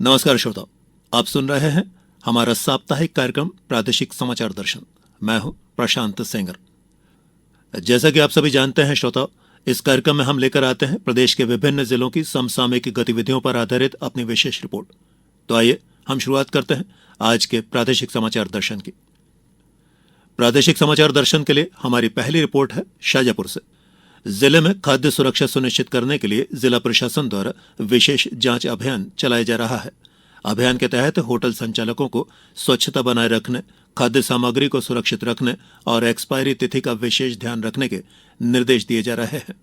नमस्कार श्रोताओ, आप सुन रहे हैं हमारा साप्ताहिक कार्यक्रम प्रादेशिक समाचार दर्शन। मैं हूं प्रशांत सेंगर। जैसा कि आप सभी जानते हैं श्रोताओ, इस कार्यक्रम में हम लेकर आते हैं प्रदेश के विभिन्न जिलों की समसामयिक गतिविधियों पर आधारित अपनी विशेष रिपोर्ट। तो आइए हम शुरुआत करते हैं आज के प्रादेशिक समाचार दर्शन की। प्रादेशिक समाचार दर्शन के लिए हमारी पहली रिपोर्ट है शाजापुर से। जिले में खाद्य सुरक्षा सुनिश्चित करने के लिए जिला प्रशासन द्वारा विशेष जांच अभियान चलाया जा रहा है। अभियान के तहत होटल संचालकों को स्वच्छता बनाए रखने, खाद्य सामग्री को सुरक्षित रखने और एक्सपायरी तिथि का विशेष ध्यान रखने के निर्देश दिए जा रहे हैं।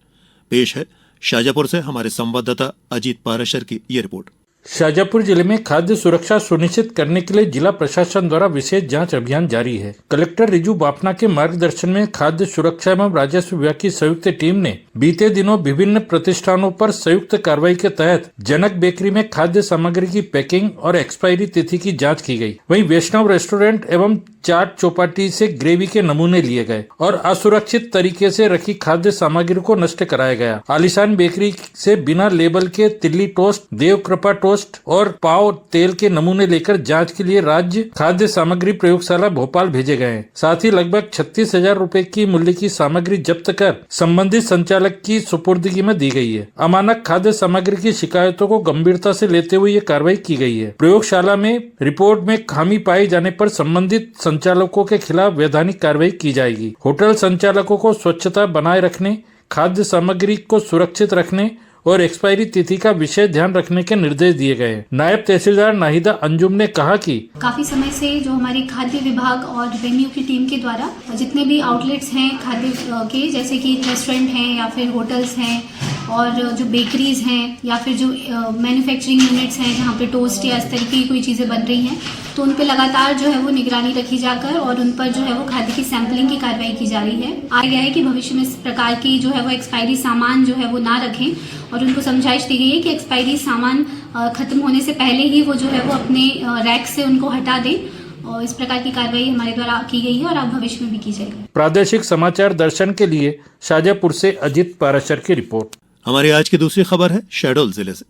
पेश है शाजापुर से हमारे संवाददाता अजीत पाराशर की ये रिपोर्ट। शाजापुर जिले में खाद्य सुरक्षा सुनिश्चित करने के लिए जिला प्रशासन द्वारा विशेष जांच अभियान जारी है। कलेक्टर रिजू बाफना के मार्गदर्शन में खाद्य सुरक्षा एवं राजस्व विभाग की संयुक्त टीम ने बीते दिनों विभिन्न प्रतिष्ठानों पर संयुक्त कार्रवाई के तहत जनक बेकरी में खाद्य सामग्री की पैकिंग और एक्सपायरी तिथि की जाँच की गयी। वहीं वैष्णव रेस्टोरेंट एवं चाट चौपाटी से ग्रेवी के नमूने लिए गए और असुरक्षित तरीके से रखी खाद्य सामग्री को नष्ट कराया गया। आलिशान बेकरी से बिना लेबल के तिल्ली टोस्ट, देव कृपा टोस्ट और पाव तेल के नमूने लेकर जांच के लिए राज्य खाद्य सामग्री प्रयोगशाला भोपाल भेजे गए हैं। साथ ही लगभग 36,000 रुपए की मूल्य की सामग्री जब्त कर संबंधित संचालक की सुपुर्दगी में दी गई है। अमानक खाद्य सामग्री की शिकायतों को गंभीरता से लेते हुए ये कार्रवाई की गई है। प्रयोगशाला में रिपोर्ट में खामी पाए जाने पर संबंधित संचालकों के खिलाफ वैधानिक कार्रवाई की जाएगी। होटल संचालकों को स्वच्छता बनाए रखने, खाद्य सामग्री को सुरक्षित रखने और एक्सपायरी तिथि का विशेष ध्यान रखने के निर्देश दिए गए हैं। नायब तहसीलदार नाहिदा अंजुम ने कहा कि काफी समय से जो हमारी खाद्य विभाग और रेवेन्यू की टीम के द्वारा जितने भी आउटलेट्स हैं खाद्य के, जैसे कि रेस्टोरेंट हैं या फिर होटल्स हैं और जो बेकरीज हैं या फिर जो मैन्युफैक्चरिंग यूनिट्स हैं जहाँ पे टोस्ट या इस तरीके की कोई चीज़ें बन रही हैं, तो उन पे लगातार जो है वो निगरानी रखी जाकर और उन पर जो है वो खाद्य की सैंपलिंग की कार्रवाई की जा रही है। आया गया है कि भविष्य में इस प्रकार की जो है वो एक्सपायरी सामान जो है वो ना रखें और उनको समझाइश दी गई है कि एक्सपायरी सामान खत्म होने से पहले ही वो जो है वो अपने रैक से उनको हटा दें और इस प्रकार की कार्रवाई हमारे द्वारा की गई है और अब भविष्य में भी की जाएगी। प्रादेशिक समाचार दर्शन के लिए शाजापुर से अजीत पाराशर की रिपोर्ट। हमारी आज की दूसरी खबर है शहडोल जिले से।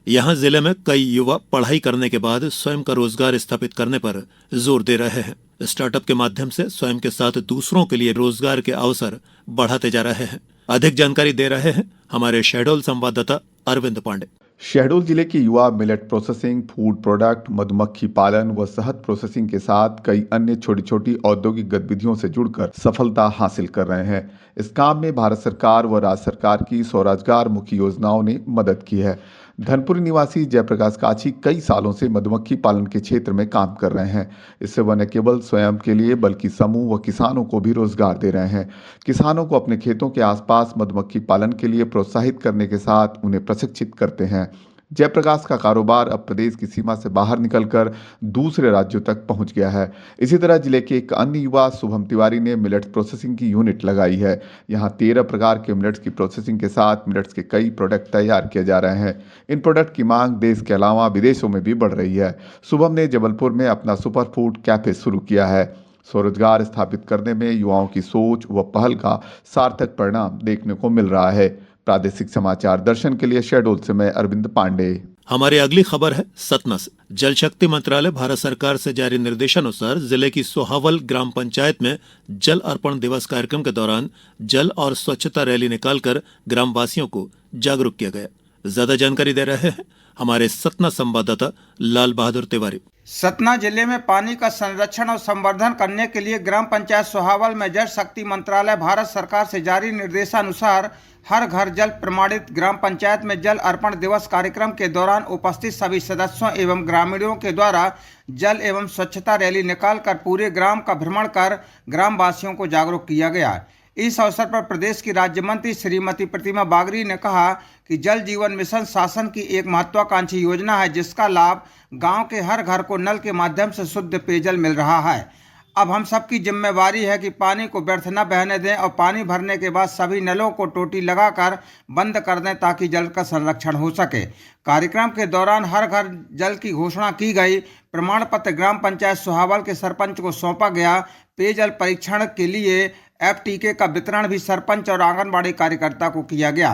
यहाँ जिले में कई युवा पढ़ाई करने के बाद स्वयं का रोजगार स्थापित करने पर जोर दे रहे हैं। स्टार्टअप के माध्यम से स्वयं के साथ दूसरों के लिए रोजगार के अवसर बढ़ाते जा रहे हैं। अधिक जानकारी दे रहे हैं हमारे शहडोल संवाददाता अरविंद पांडे। शहडोल जिले के युवा मिलेट प्रोसेसिंग, फूड प्रोडक्ट, मधुमक्खी पालन व शहद प्रोसेसिंग के साथ कई अन्य छोटी छोटी औद्योगिक गतिविधियों से जुड़कर सफलता हासिल कर रहे हैं। इस काम में भारत सरकार व राज्य सरकार की स्वरोजगार मुखी योजनाओं ने मदद की है। धनपुरी निवासी जयप्रकाश काछी कई सालों से मधुमक्खी पालन के क्षेत्र में काम कर रहे हैं। इससे वह न केवल स्वयं के लिए बल्कि समूह व किसानों को भी रोजगार दे रहे हैं। किसानों को अपने खेतों के आसपास मधुमक्खी पालन के लिए प्रोत्साहित करने के साथ उन्हें प्रशिक्षित करते हैं। जयप्रकाश का कारोबार अब प्रदेश की सीमा से बाहर निकलकर दूसरे राज्यों तक पहुंच गया है। इसी तरह जिले के एक अन्य युवा शुभम तिवारी ने मिलेट्स प्रोसेसिंग की यूनिट लगाई है। यहां 13 प्रकार के मिलेट्स की प्रोसेसिंग के साथ मिलेट्स के कई प्रोडक्ट तैयार किए जा रहे हैं। इन प्रोडक्ट की मांग देश के अलावा विदेशों में भी बढ़ रही है। शुभम ने जबलपुर में अपना सुपर फूड कैफे शुरू किया है। स्वरोजगार स्थापित करने में युवाओं की सोच व पहल का सार्थक परिणाम देखने को मिल रहा है। प्रादेशिक समाचार दर्शन के लिए शहडोल से मैं अरविंद पांडे। हमारी अगली खबर है सतना से। जल शक्ति मंत्रालय भारत सरकार से जारी निर्देशानुसार जिले की सोहावल ग्राम पंचायत में जल अर्पण दिवस कार्यक्रम के दौरान जल और स्वच्छता रैली निकालकर ग्राम वासियों को जागरूक किया गया। ज्यादा जानकारी दे रहे हैं हमारे सतना संवाददाता लाल बहादुर तिवारी। सतना जिले में पानी का संरक्षण और संवर्धन करने के लिए ग्राम पंचायत सोहावल में जल शक्ति मंत्रालय भारत सरकार से जारी निर्देशानुसार हर घर जल प्रमाणित ग्राम पंचायत में जल अर्पण दिवस कार्यक्रम के दौरान उपस्थित सभी सदस्यों एवं ग्रामीणों के द्वारा जल एवं स्वच्छता रैली निकालकर पूरे ग्राम का भ्रमण कर ग्राम वासियों को जागरूक किया गया। इस अवसर पर प्रदेश की राज्य मंत्री श्रीमती प्रतिमा बागरी ने कहा कि जल जीवन मिशन शासन की एक महत्वाकांक्षी योजना है, जिसका लाभ गांव के हर घर को नल के माध्यम से शुद्ध पेयजल मिल रहा है। अब हम सबकी जिम्मेवारी है कि पानी को व्यर्थ न बहने दें और पानी भरने के बाद सभी नलों को टोटी लगाकर बंद कर दें ताकि जल का संरक्षण हो सके। कार्यक्रम के दौरान हर घर जल की घोषणा की गई। प्रमाण पत्र ग्राम पंचायत सोहावल के सरपंच को सौंपा गया। पेयजल परीक्षण के लिए FTK का वितरण भी सरपंच और आंगनबाड़ी कार्यकर्ता को किया गया।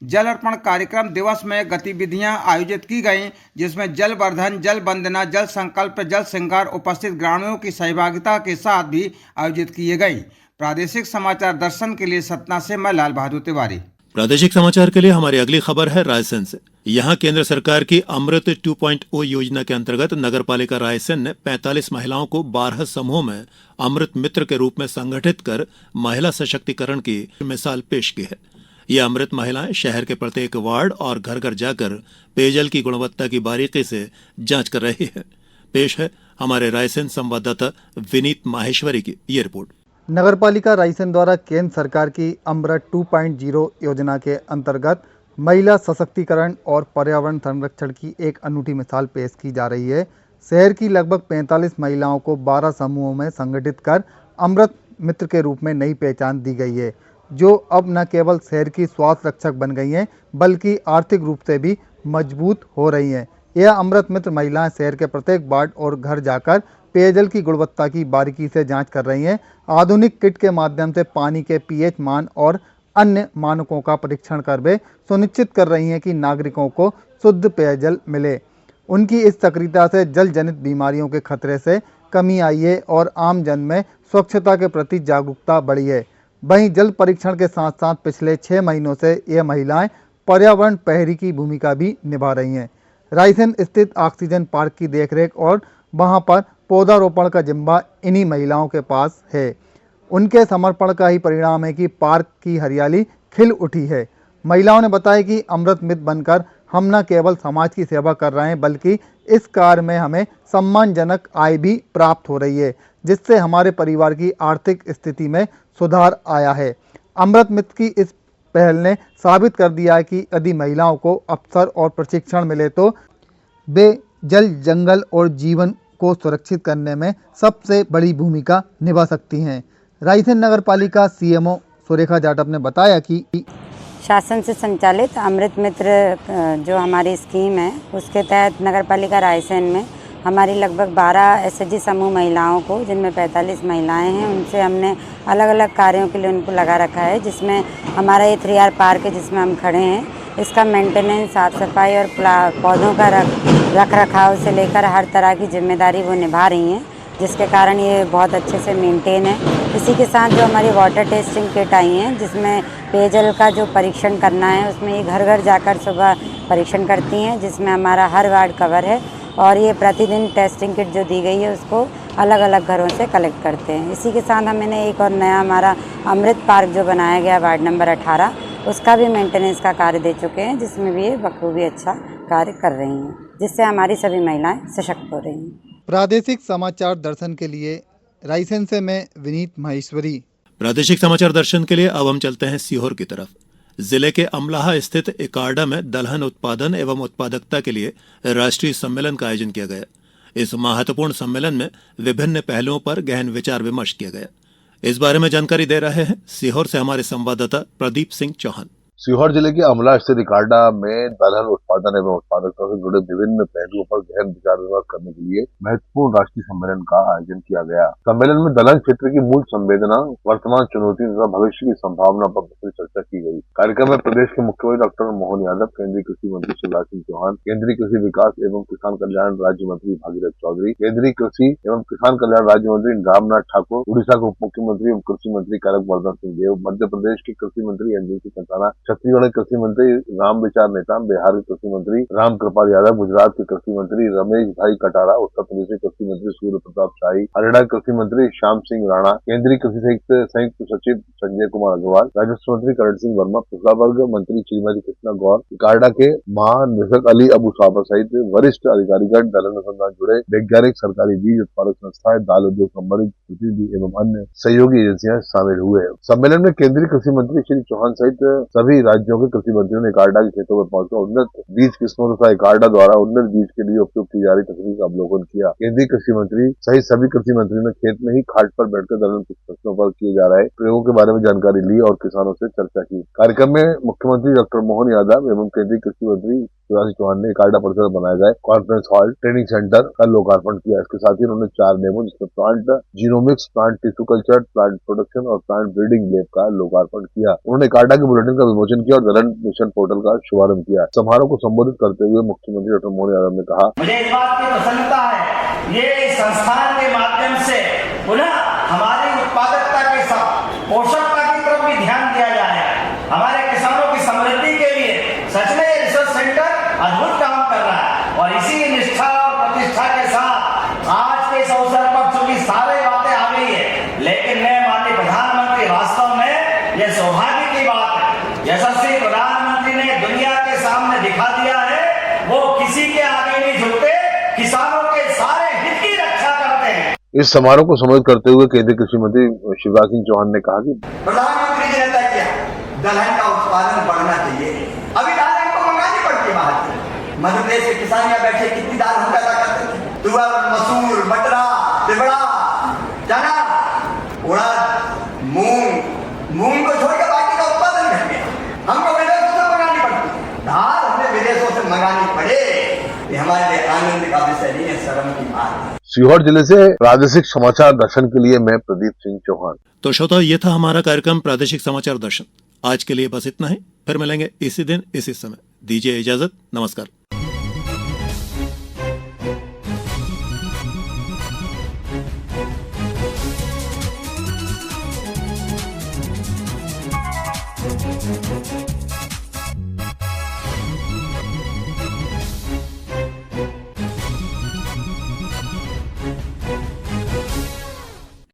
जल अर्पण कार्यक्रम दिवस में गतिविधियां आयोजित की गईं, जिसमें जल वर्धन, जल वंदना, जल संकल्प, जल श्रृंगार उपस्थित ग्रामीणों की सहभागिता के साथ भी आयोजित किए गई। प्रादेशिक समाचार दर्शन के लिए सतना से मैं लाल बहादुर तिवारी। प्रादेशिक समाचार के लिए हमारी अगली खबर है रायसेन से। यहाँ केंद्र सरकार की अमृत 2.0 योजना के अंतर्गत नगरपालिका रायसेन ने 45 महिलाओं को 12 समूहों में अमृत मित्र के रूप में संगठित कर महिला सशक्तिकरण की मिसाल पेश की है। ये अमृत महिलाएं शहर के प्रत्येक वार्ड और घर घर जाकर पेयजल की गुणवत्ता की बारीकी से जांच कर रही है। पेश है हमारे रायसेन संवाददाता विनीत माहेश्वरी की ये रिपोर्ट। नगरपालिका रायसेन द्वारा केंद्र सरकार की अमृत 2.0 योजना के अंतर्गत महिला सशक्तिकरण और पर्यावरण संरक्षण की एक अनूठी मिसाल पेश की जा रही है। शहर की लगभग 45 महिलाओं को 12 समूहों में संगठित कर अमृत मित्र के रूप में नई पहचान दी गई है, जो अब न केवल शहर की स्वास्थ्य रक्षक बन गई हैं, बल्कि आर्थिक रूप से भी मजबूत हो रही हैं। यह अमृत मित्र महिलाएं शहर के प्रत्येक वार्ड और घर जाकर पेयजल की गुणवत्ता की बारीकी से जांच कर रही हैं। आधुनिक किट के माध्यम से पानी के pH मान और अन्य मानकों का परीक्षण कर वे सुनिश्चित कर रही हैं कि नागरिकों को शुद्ध पेयजल मिले। उनकी इस सक्रियता से जल जनित बीमारियों के खतरे से कमी आई है और आम जन में स्वच्छता के प्रति जागरूकता बढ़ी है। वहीं जल परीक्षण के साथ साथ पिछले 6 महीनों से ये महिलाएं पर्यावरण प्रहरी की भूमिका भी निभा रही हैं। रायसेन स्थित ऑक्सीजन पार्क की देखरेख और वहां पर पौधारोपण का जिम्मा इन्हीं महिलाओं के पास है। उनके समर्पण का ही परिणाम है कि पार्क की हरियाली खिल उठी है। महिलाओं ने बताया कि अमृत मित्र बनकर हम न केवल समाज की सेवा कर रहे हैं, बल्कि इस कार्य में हमें सम्मानजनक आय भी प्राप्त हो रही है, जिससे हमारे परिवार की आर्थिक स्थिति में सुधार आया है। अमृत मित्र की इस पहल ने साबित कर दिया है कि यदि महिलाओं को अवसर और प्रशिक्षण मिले तो वे जल, जंगल और जीवन को सुरक्षित करने में सबसे बड़ी भूमिका निभा सकती हैं। रायसेन नगर पालिका CMO सुरेखा जाटव ने बताया कि शासन से संचालित अमृत मित्र जो हमारी स्कीम है, उसके तहत नगर पालिका रायसेन में हमारी लगभग 12 SHG समूह महिलाओं को, जिनमें 45 महिलाएं हैं, उनसे हमने अलग अलग कार्यों के लिए उनको लगा रखा है। जिसमें हमारा ये 3R पार्क है जिसमें हम खड़े हैं, इसका मेंटेनेंस, साफ़ सफाई और पौधों का रख रखाव से लेकर हर तरह की जिम्मेदारी वो निभा रही हैं, जिसके कारण ये बहुत अच्छे से मेंटेन है। इसी के साथ जो हमारी वाटर टेस्टिंग किट आई हैं, जिसमें पेयजल का जो परीक्षण करना है, उसमें ये घर घर जाकर सुबह परीक्षण करती हैं, जिसमें हमारा हर वार्ड कवर है। और ये प्रतिदिन टेस्टिंग किट जो दी गई है उसको अलग अलग घरों से कलेक्ट करते हैं। इसी के साथ हमने एक और नया हमारा अमृत पार्क जो बनाया गया वार्ड नंबर 18, उसका भी मेंटेनेंस का कार्य दे चुके हैं, जिसमें भी ये बखूबी अच्छा कार्य कर रही हैं, जिससे हमारी सभी महिलाएं सशक्त हो रही हैं। प्रादेशिक समाचार दर्शन के लिए रायसेन से मैं विनीत माहेश्वरी। प्रादेशिक समाचार दर्शन के लिए अब हम चलते हैं सीहोर की तरफ। जिले के अमलाहा स्थित इकार्डा में दलहन उत्पादन एवं उत्पादकता के लिए राष्ट्रीय सम्मेलन का आयोजन किया गया। इस महत्वपूर्ण सम्मेलन में विभिन्न पहलुओं पर गहन विचार विमर्श किया गया। इस बारे में जानकारी दे रहे हैं सीहोर से हमारे संवाददाता प्रदीप सिंह चौहान। सीहोर जिले के अमला स्थित इकार्डा में दलहन उत्पादन एवं उत्पादकता से जुड़े विभिन्न पहलुओं पर गहन विचार विमर्श करने के लिए महत्वपूर्ण राष्ट्रीय सम्मेलन का आयोजन किया गया। सम्मेलन में दलहन क्षेत्र की मूल संवेदना, वर्तमान चुनौती तथा भविष्य की संभावना पर विस्तृत चर्चा की गई। कार्यक्रम में प्रदेश के मुख्यमंत्री डॉक्टर मोहन यादव, केंद्रीय कृषि मंत्री शिवराज सिंह चौहान, केंद्रीय कृषि विकास एवं किसान कल्याण राज्य मंत्री भागीरथ चौधरी, केंद्रीय कृषि एवं किसान कल्याण राज्य मंत्री रामनाथ ठाकुर, उड़ीसा के उप मुख्यमंत्री एवं कृषि मंत्री करकवर्धन सिंह देव, मध्य प्रदेश के कृषि मंत्री अंजुम कंसाना, छत्तीसगढ़ के कृषि मंत्री राम विचार नेता, बिहार के कृषि मंत्री राम कृपाल यादव, गुजरात के कृषि मंत्री रमेश भाई कटारा, उत्तर प्रदेश के कृषि मंत्री सूर्य प्रताप शाही, हरियाणा के कृषि मंत्री श्याम सिंह राणा, केंद्रीय कृषि संयुक्त सचिव संजय कुमार अग्रवाल, राजस्व मंत्री करण सिंह वर्मा, पिछड़ा वर्ग मंत्री श्रीमती कृष्णा गौर, इकार्डा के महानिदेशक अली अबू साबर सहित वरिष्ठ अधिकारीगण, दलहन अनुसंधान जुड़े वैज्ञानिक, सरकारी बीज उत्पादक संस्थाएं, दाल उद्योग संबंधित प्रतिनिधि एवं अन्य सहयोगी एजेंसियां शामिल हुए। सम्मेलन में केंद्रीय कृषि मंत्री श्री चौहान सहित सभी सभी राज्यों के कृषि मंत्रियों ने इकार्डा के खेतों में पहुंचकर उन्नत बीज किस्मों तथा इकार्डा द्वारा उन्नत बीज के लिए उपयोग की जा रही तकनीक का अवलोकन किया। केंद्रीय कृषि मंत्री सहित सभी कृषि मंत्रियों ने खेत में ही खाट पर बैठकर दलहन फसलों पर किए जा रहे प्रयोगों के बारे में जानकारी ली और किसानों से चर्चा की। कार्यक्रम में मुख्यमंत्री डॉक्टर मोहन यादव एवं केंद्रीय कृषि मंत्री शिवराज सिंह चौहान ने इकार्डा परिसर में बनाए गए कॉन्फ्रेंस हॉल ट्रेनिंग सेंटर का लोकार्पण किया। इसके साथ ही उन्होंने 4 डेमो जिसमें plant genomics, plant tissue culture, plant production और प्लांट ब्रीडिंग लैब का लोकार्पण किया। उन्होंने इकार्डा के बुलेटिन का विमोचन किया और दलहन मिशन पोर्टल का शुभारंभ किया। समारोह को संबोधित करते हुए मुख्यमंत्री डॉक्टर मोहन यादव ने कहा, मुझे इस बात की प्रसन्नता है ये संस्थान के माध्यम से पुनः हमारी उत्पादकता के साथ पोषकता की तरफ भी ध्यान दिया जाए। हमारे किसानों की समृद्धि के लिए सच में रिसर्च सेंटर अद्भुत काम कर रहा है और इसी निष्ठा और प्रतिष्ठा के साथ आज के इस अवसर पर चूंकि सारी बातें आ गई है, लेकिन मैं माननीय प्रधानमंत्री वास्तव में यह सौभाग्य की बात है यशस्वी प्रधानमंत्री ने दुनिया के सामने दिखा दिया है वो किसी के आगे नहीं झुकते, किसानों के सारे हित की रक्षा करते हैं। इस समारोह को संबोधित करते हुए केंद्रीय कृषि मंत्री शिवराज सिंह चौहान ने कहा कि प्रधानमंत्री जी ने तय किया दलहन का उत्पादन बढ़ना चाहिए। अभी दाल इनको मंगानी पड़ती है बाहर से। मध्य प्रदेश के किसान यहाँ बैठे कितनी दाल हम पैदा करते थे, तुअर, मसूर, मटरा, तिबड़ा, चना, उड़द, मूंग को छोड़कर बाकी का उत्पादन घट गया। हमको विदेशों से मंगानी पड़ती। दाल हमें विदेशों से मंगानी पड़े ये हमारे लिए आनंद का विषय नहीं है, शर्म की बात है। सीहोर जिले से प्रादेशिक समाचार दर्शन के लिए मैं प्रदीप सिंह चौहान। तो श्रोताओ, ये था हमारा कार्यक्रम प्रादेशिक समाचार दर्शन। आज के लिए बस इतना ही, फिर मिलेंगे इसी दिन इसी समय। दीजिए इजाजत, नमस्कार।